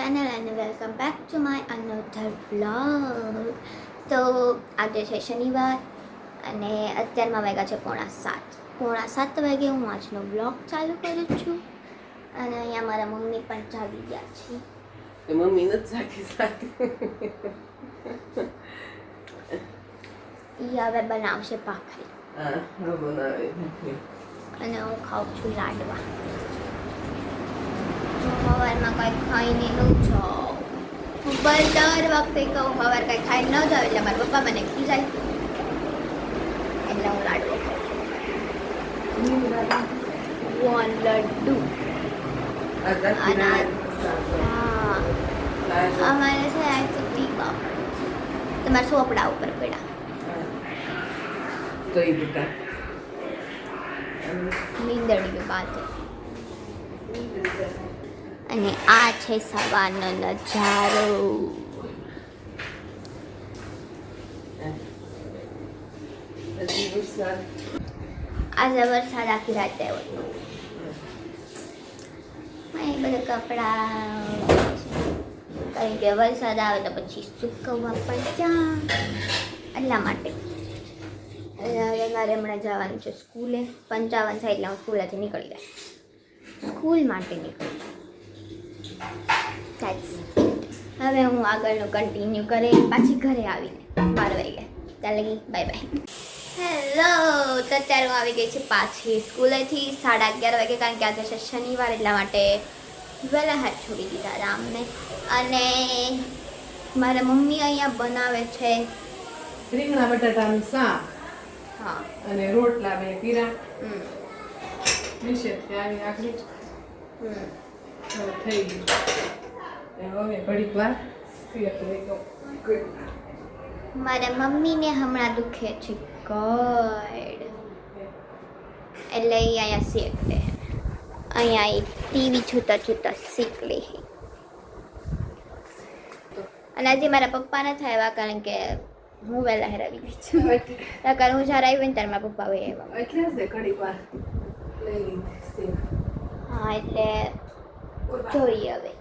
channel and welcome back to my another vlog. તો આજે છે શનિવાર અને અત્યારમાં વાગ્યા છે 6:45 વાગે હું આજનો બ્લોગ ચાલુ કરું છું અને અહીંયા મારા મમ્મી પણ જાગી ગયા છે. તો મમ્મી નથી જાગી સાથે ઈ હવે બનાવશે ભાખરી. હા બનાવે અને હું ખાઉં છું લાડવા. સવારમાં કંઈ ખાઈને ન જાઉં. હું દર વખતે કહું સવાર કંઈ ખાઈ ન જાઉં એટલે મારા પપ્પા મને ખીજાય એટલે હું લાડવો ખાઉં છું. લડ્ડુ હા અમારે છે આ તો ટીકા તમારા ચોપડા ઉપર પડ્યા તો એ બધા નીંદણીયું બાજે. અને આ છે સવારનો નજારો. આજે વરસાદ આખી રાત આવ્યો. એ બધા કપડાં કારણ કે વરસાદ આવે તો પછી સુકવવા પડ્યા એટલા માટે. હવે મારે હમણાં જવાનું છે સ્કૂલે. 55 થાય એટલે હું સ્કૂલેથી નીકળી જાય. સ્કૂલ માટે નીકળું છું. હવે હું આગળનું કન્ટિન્યુ કરે પાછી ઘરે આવીને 12 વાગે. ત્યાં લગી બાય બાય. હેલો, તો અત્યારે હું આવી ગઈ છું પાછી સ્કૂલેથી 11:30 વાગે, કારણ કે આજે છે શનિવાર એટલા માટે વહેલા હાથ છોડી દીધા રામને. અને મારા મમ્મી અહીંયા બનાવે છે રીંગણા બટાટાનું શાક. હા અને રોટલા બે પીરા. નિષેધથી આવી આખરી થઈ ગયું. હવે ઘડીક વાર શેક લઈ ગયો. મારા મમ્મીને હમણાં દુખે છે ગળ એટલે એ અહીંયા શેક લે. અહીંયા એ ટીવી જોતા જોતા શીખ લે. અને આજે મારા પપ્પા નથી આવ્યા કારણ કે હું વહેલા હેરાવી ગઈ છું. કારણ હું જ્યારે આવી ને ત્યારે મારા પપ્પા હોય આવ્યા. એટલે જ ઘડીક વાર લઈ લીધી. હા એટલે જોઈએ હવે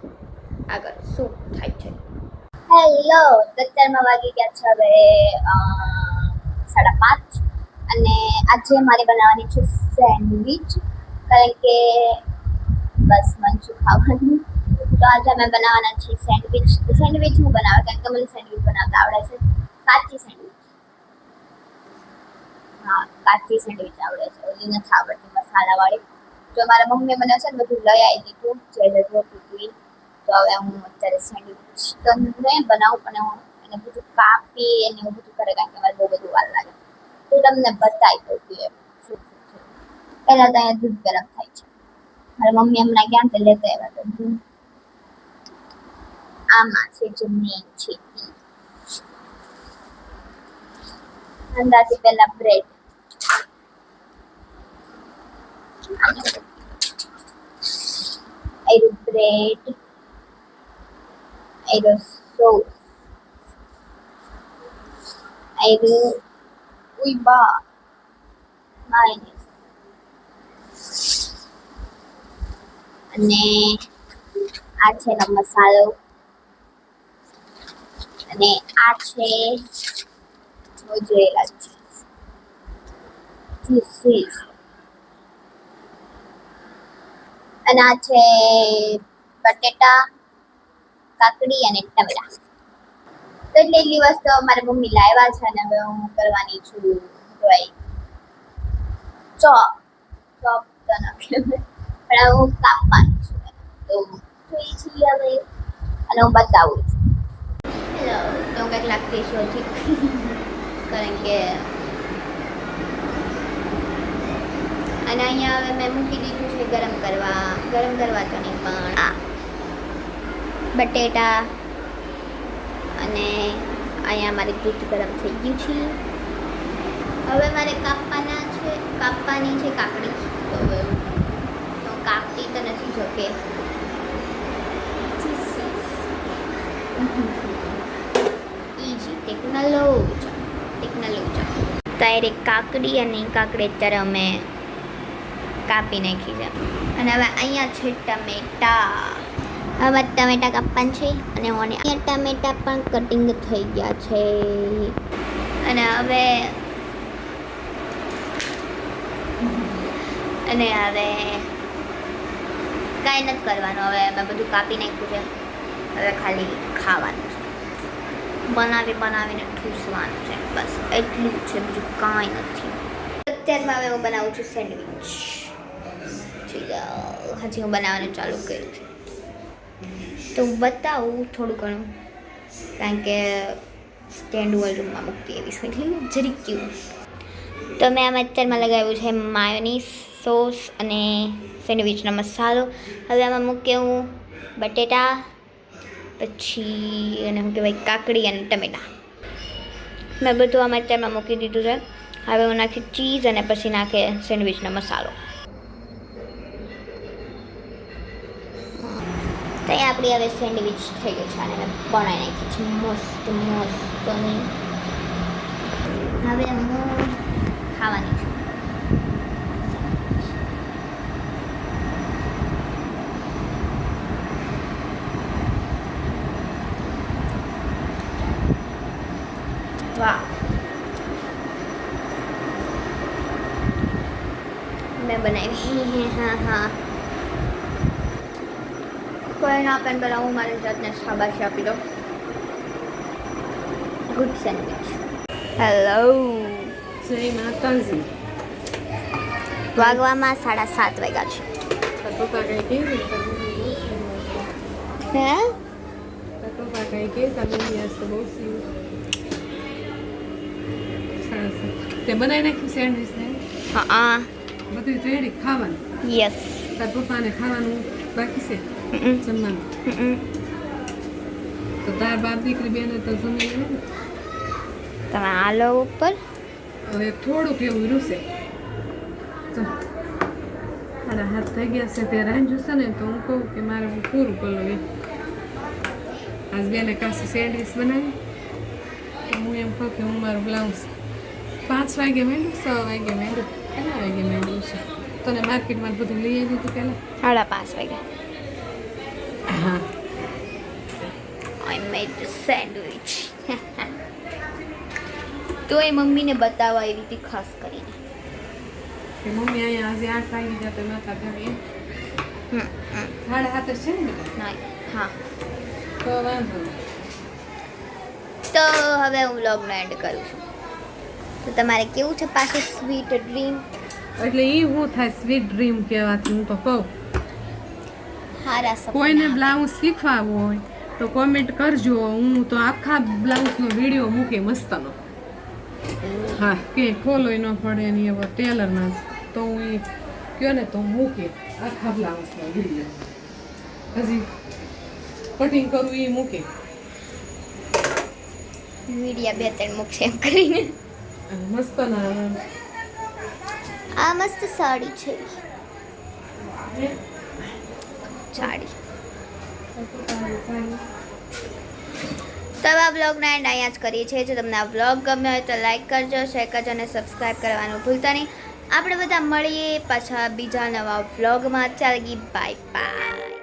આગળ શું થાય છે. હેલો, અત્યારમાં વાગી ગયા છે હવે 5:30 અને આજે મારે બનાવવાની છે સેન્ડવિચ, કારણ કે બસ મન છું ખાવાનું. તો આજે અમે બનાવવાના છીએ સેન્ડવિચ. સેન્ડવિચ હું બનાવે કારણ કે મને સેન્ડવિચ બનાવતા આવડે છે. કાચી સેન્ડવિચ. હા કાચી સેન્ડવિચ આવડે છે, ઓલી નથી આવડતી મસાલાવાળી. તો મારા મમ્મીએ મને છે ને બધું લઈ આવી દીધું જે જોતું હતું. તો હવે હું અત્યારે સેન્ડવિચ તો નહીં બનાવું પણ હું એને બધું કાપી એને એવું બધું કરે કારણ કે મારે બહુ બધું વાર લાગે. તો તમને બતાવી દઉં કે પહેલાં તો અહીંયા દૂધ ગરમ થાય છે. મારા મમ્મી હમણાં ક્યાં તે લેતા આવ્યા તો દૂધ. આમાં છે જે મેન છે અંદાજે પહેલા બ્રેડ બ્રેડ સોસ ઉઈબા માયોનેઝ અને આ છે એનો મસાલો અને આ છે મોઝરેલા ચીઝ અને આ છે બટેટા, કાકડી અને ટમેટા. તો એટલે એટલી વસ્તુ મારી મમ્મી લાવ્યા છે અને હવે હું કરવાની છું ચોપ તો નથી પણ હું કાપવાની છું. તો જોઈએ છીએ હવે અને હું બતાવું છું. હેલો, તો હું કંઈક લાગતી છું હજી કારણ કે અને અહીંયા હવે મેં મૂકી દીધું છે ગરમ કરવા તો નહીં પણ આ બટેટા અને અહીંયા મારી દૂધ ગરમ થઈ ગયું છે. હવે મારે કાપવાની છે કાકડી. તો હવે હું કાપતી તો નથી જોકે ઈજી ટેકનોલોજી. ત્યારે કાકડી અને કાકડી અત્યારે અમે કાપી નાખી છે. અને હવે અહીંયા છે ટમેટા. આમાં ટમેટા કાપવાના છે અને અહીંયા ટમેટા પણ કટિંગ થઈ ગયા છે અને હવે કાંઈ નથી કરવાનું. હવે મેં બધું કાપી નાખ્યું છે. હવે ખાલી ખાવાનું છે, બનાવીને ઠૂસવાનું છે, બસ એટલું જ છે, બીજું કાંઈ નથી. અત્યારમાં હવે હું બનાવું છું સેન્ડવિચ. હજી હું બનાવવાનું ચાલુ કર્યું છે તો હું બતાવું થોડું ઘણું, કારણ કે સ્ટેન્ડ વોલ રૂમમાં મૂકતી એવી છે એટલે જરીક કેવું. તો મેં આમાં અત્યારમાં લગાવ્યું છે માયોનીઝ સોસ અને સેન્ડવિચનો મસાલો. હવે આમાં મૂકે હું બટેટા, પછી અને શું કહેવાય કાકડી અને ટમેટા. મેં બધું આમાં અત્યારમાં મૂકી દીધું છે. હવે હું નાખી ચીઝ અને પછી નાખે સેન્ડવિચનો મસાલો. તો એ આપણી હવે સેન્ડવિચ થઈ ગઈ છે અને મેં બનાવી નાખી છે મસ્ત મસ્તની. હવે હું ખાવાની છું. વાહ, મેં બનાવી. હા કોઈ ના પણ પહેલાં હું મારી જાતને શાબાશી આપી દઉં. Good sandwich. હેલો, જય માતાજી. વાગવામાં 7:30 વાગ્યા છે. પપ્પા કઈ કે હે પપ્પા કઈ કે તમે યસ બહુ સી સરસ. તે બનાવી નાખ્યું સેન્ડવિચ ને? હા, બધું રેડી ખાવાનું? યસ. તાર પપ્પાને ખાવાનું બાકી છે જમવાનું? તો તાર બાપ દીકરી બેને તો જમી લે ને. તમે આલો ઉપર. હવે થોડુંક એવું રૂસે. મારા હાથ થઈ ગયા છે તે રાંધ્યું છે ને તો હું કહું કે મારે હું પૂરું કરી લઉં. આજ બેને કાશી સેન્ડવિચ બનાવી તો હું એમ કહું કે હું મારું બ્લાઉઝ 5 વાગે માંડ્યું, 6 વાગે માંડ્યું, કેટલા વાગે માંડ્યું છે તને માર્કેટમાં બધું લઈ આવી દીધું પહેલાં? 5:30 વાગ્યા. હા, I made the sandwich. તો એ મમ્મીને બતાવવા આવી હતી ખાસ કરીને. કે મમ્મી અહીંયા આજે 8 વાગી જતો નહોતા તમે 7:30 છે ને બેટા? નહીં, હા. તો વાંધો નહીં. તો હવે હું વ્લોગનો એન્ડ કરું છું. તો તમારે કેવું છે પાછું સ્વીટ ડ્રીમ? એટલે એ હું થાય સ્વીટ ડ્રીમ કહેવાથી હું તો કહું. હારા સપના. કોઈને બ્લાઉઝ શીખવાવું હોય તો કોમેન્ટ કરજો. હું તો આખા બ્લાઉઝનો વિડીયો મૂકે મસ્તનો. હા, કે ખોલો ન પડે ને એવો ટેલરના તો હું એ કહો ને તો મૂકે આખા બ્લાઉઝનો વિડીયો. હજી કટિંગ કરવું એ મૂકે. મીડિયા 2-3 મૂકશે એમ કરીને. અને મસ્તના આ મસ્ત સાડી છે. સાડી. તો આ બ્લોગના એન્ડ અહીંયા જ કરીએ છીએ. જો તમને આ બ્લોગ ગમ્યો હોય તો લાઈક કરજો, શેર કરજો અને સબસ્ક્રાઈબ કરવાનું ભૂલતા નહીં. આપણે બધા મળીએ પાછા બીજા નવા બ્લોગમાં. ચાલ ગઈ, બાય બાય.